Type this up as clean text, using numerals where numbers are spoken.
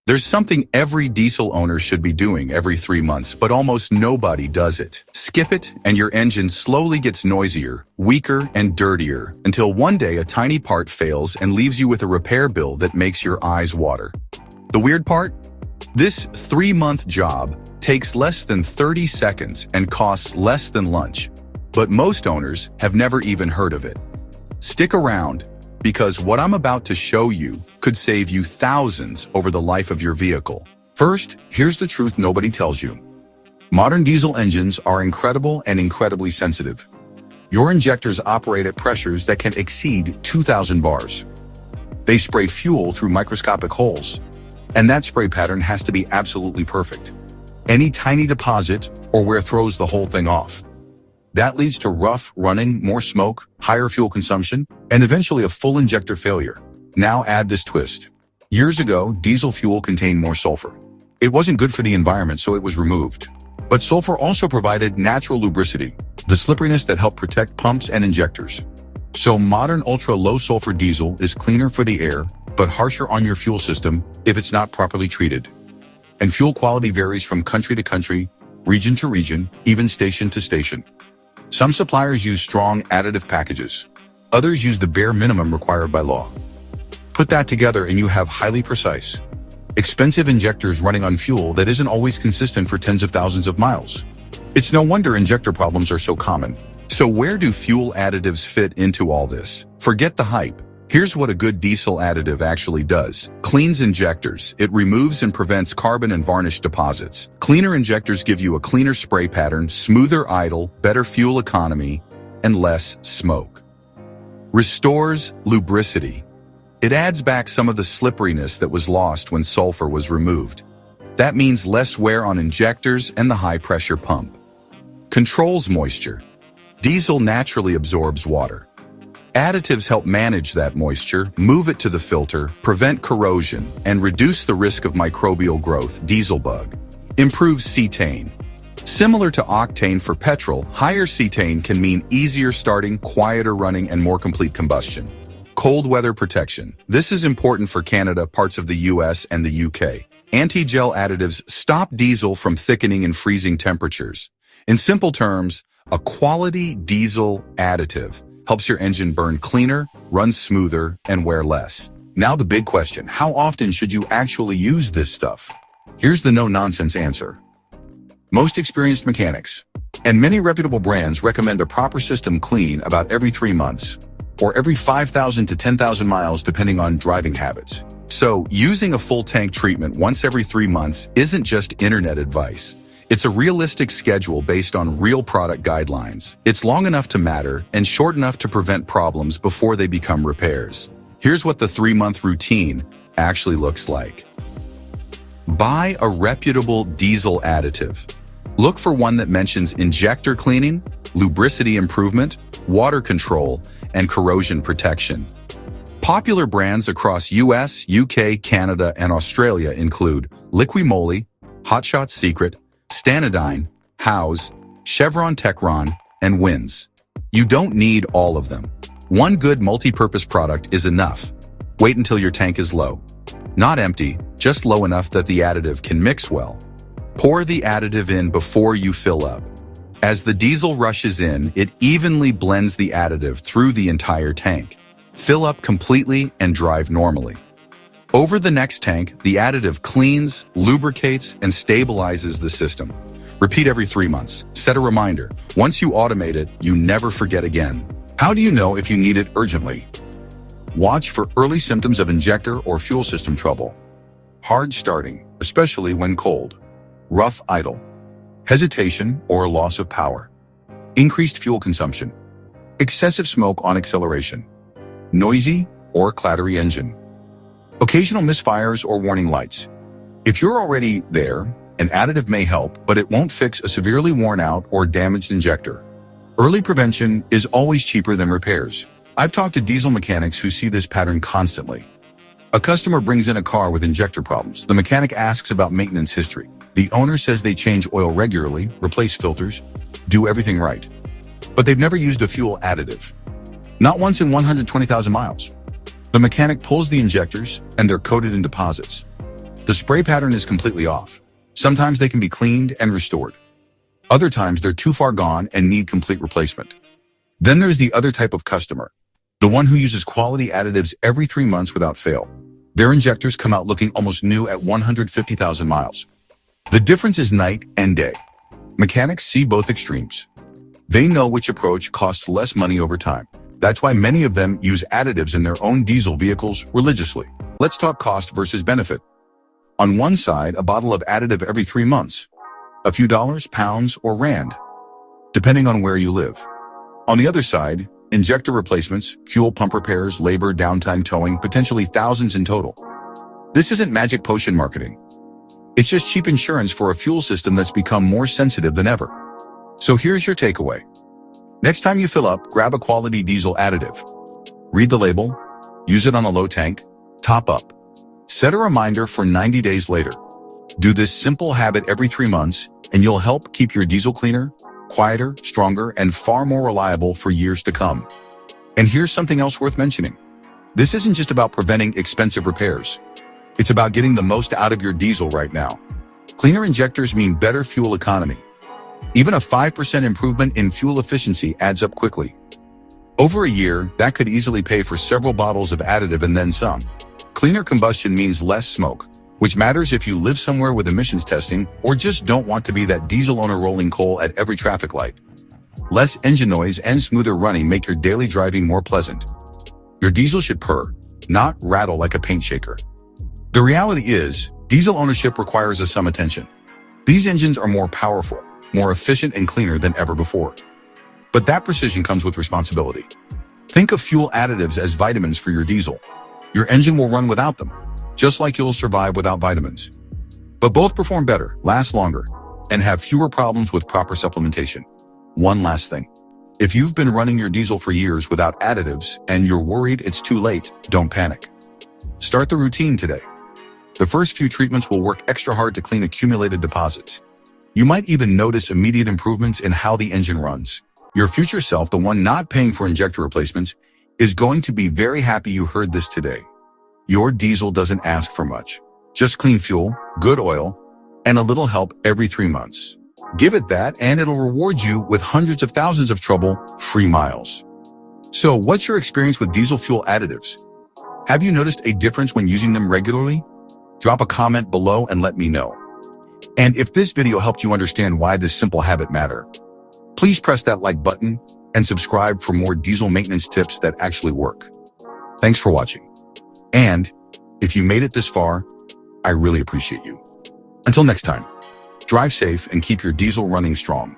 There's something every diesel owner should be doing every 3 months, but almost nobody does it. Skip it, and your engine slowly gets noisier, weaker, and dirtier, until one day a tiny part fails and leaves you with a repair bill that makes your eyes water. The weird part? This 3-month job takes less than 30 seconds and costs less than lunch. But most owners have never even heard of it. Stick around, because what I'm about to show you could save you thousands over the life of your vehicle. First, here's the truth nobody tells you. Modern diesel engines are incredible and incredibly sensitive. Your injectors operate at pressures that can exceed 2,000 bars. They spray fuel through microscopic holes, and that spray pattern has to be absolutely perfect. Any tiny deposit or wear throws the whole thing off. That leads to rough running, more smoke, higher fuel consumption, and eventually a full injector failure. Now add this twist. Years ago, diesel fuel contained more sulfur. It wasn't good for the environment, so it was removed. But sulfur also provided natural lubricity, the slipperiness that helped protect pumps and injectors. So modern ultra-low sulfur diesel is cleaner for the air, but harsher on your fuel system if it's not properly treated. And fuel quality varies from country to country, region to region, even station to station. Some suppliers use strong additive packages. Others use the bare minimum required by law. Put that together and you have highly precise, expensive injectors running on fuel that isn't always consistent for tens of thousands of miles. It's no wonder injector problems are so common. So where do fuel additives fit into all this? Forget the hype. Here's what a good diesel additive actually does. Cleans injectors. It removes and prevents carbon and varnish deposits. Cleaner injectors give you a cleaner spray pattern, smoother idle, better fuel economy, and less smoke. Restores lubricity. It adds back some of the slipperiness that was lost when sulfur was removed. That means less wear on injectors and the high-pressure pump. Controls moisture. Diesel naturally absorbs water. Additives help manage that moisture, move it to the filter, prevent corrosion, and reduce the risk of microbial growth, diesel bug. Improves cetane. Similar to octane for petrol, higher cetane can mean easier starting, quieter running, and more complete combustion. Cold weather protection. This is important for Canada, parts of the US, and the UK. Anti-gel additives stop diesel from thickening in freezing temperatures. In simple terms, a quality diesel additive helps your engine burn cleaner, run smoother, and wear less. Now the big question, how often should you actually use this stuff? Here's the no-nonsense answer. Most experienced mechanics and many reputable brands recommend a proper system clean about every 3 months, or every 5,000 to 10,000 miles depending on driving habits. So using a full tank treatment once every 3 months isn't just internet advice. It's a realistic schedule based on real product guidelines. It's long enough to matter and short enough to prevent problems before they become repairs. Here's what the 3-month routine actually looks like. Buy a reputable diesel additive. Look for one that mentions injector cleaning, lubricity improvement, water control, and corrosion protection. Popular brands across US, UK, Canada, and Australia include Liqui Moly, Hot Shot Secret, Stanodyne, Howes, Chevron Techron, and Wins. You don't need all of them. One good multi-purpose product is enough. Wait until your tank is low. Not empty, just low enough that the additive can mix well. Pour the additive in before you fill up. As the diesel rushes in, it evenly blends the additive through the entire tank. Fill up completely and drive normally. Over the next tank, the additive cleans, lubricates, and stabilizes the system. Repeat every 3 months. Set a reminder. Once you automate it, you never forget again. How do you know if you need it urgently? Watch for early symptoms of injector or fuel system trouble. Hard starting, especially when cold. Rough idle. Hesitation or loss of power. Increased fuel consumption. Excessive smoke on acceleration. Noisy or clattery engine. Occasional misfires or warning lights. If you're already there, an additive may help, but it won't fix a severely worn out or damaged injector. Early prevention is always cheaper than repairs. I've talked to diesel mechanics who see this pattern constantly. A customer brings in a car with injector problems. The mechanic asks about maintenance history. The owner says they change oil regularly, replace filters, do everything right. But they've never used a fuel additive. Not once in 120,000 miles. The mechanic pulls the injectors, and they're coated in deposits. The spray pattern is completely off. Sometimes they can be cleaned and restored. Other times they're too far gone and need complete replacement. Then there's the other type of customer, the one who uses quality additives every 3 months without fail. Their injectors come out looking almost new at 150,000 miles. The difference is night and day. Mechanics see both extremes. They know which approach costs less money over time. That's why many of them use additives in their own diesel vehicles religiously. Let's talk cost versus benefit. On one side, a bottle of additive every 3 months. A few dollars, pounds, or rand, depending on where you live. On the other side, injector replacements, fuel pump repairs, labor, downtime, towing, potentially thousands in total. This isn't magic potion marketing. It's just cheap insurance for a fuel system that's become more sensitive than ever. So here's your takeaway. Next time you fill up, grab a quality diesel additive. Read the label, use it on a low tank, top up. Set a reminder for 90 days later. Do this simple habit every 3 months, and you'll help keep your diesel cleaner, quieter, stronger, and far more reliable for years to come. And here's something else worth mentioning. This isn't just about preventing expensive repairs. It's about getting the most out of your diesel right now. Cleaner injectors mean better fuel economy. Even a 5% improvement in fuel efficiency adds up quickly. Over a year, that could easily pay for several bottles of additive and then some. Cleaner combustion means less smoke, which matters if you live somewhere with emissions testing or just don't want to be that diesel owner rolling coal at every traffic light. Less engine noise and smoother running make your daily driving more pleasant. Your diesel should purr, not rattle like a paint shaker. The reality is, diesel ownership requires some attention. These engines are more powerful, more efficient and cleaner than ever before. But that precision comes with responsibility. Think of fuel additives as vitamins for your diesel. Your engine will run without them, just like you'll survive without vitamins. But both perform better, last longer, and have fewer problems with proper supplementation. One last thing. If you've been running your diesel for years without additives and you're worried it's too late, don't panic. Start the routine today. The first few treatments will work extra hard to clean accumulated deposits. You might even notice immediate improvements in how the engine runs. Your future self, the one not paying for injector replacements, is going to be very happy you heard this today. Your diesel doesn't ask for much. Just clean fuel, good oil, and a little help every 3 months. Give it that and it'll reward you with hundreds of thousands of trouble-free miles. So what's your experience with diesel fuel additives? Have you noticed a difference when using them regularly? Drop a comment below and let me know. And if this video helped you understand why this simple habit matters, please press that like button and subscribe for more diesel maintenance tips that actually work. Thanks for watching. And if you made it this far, I really appreciate you. Until next time, drive safe and keep your diesel running strong.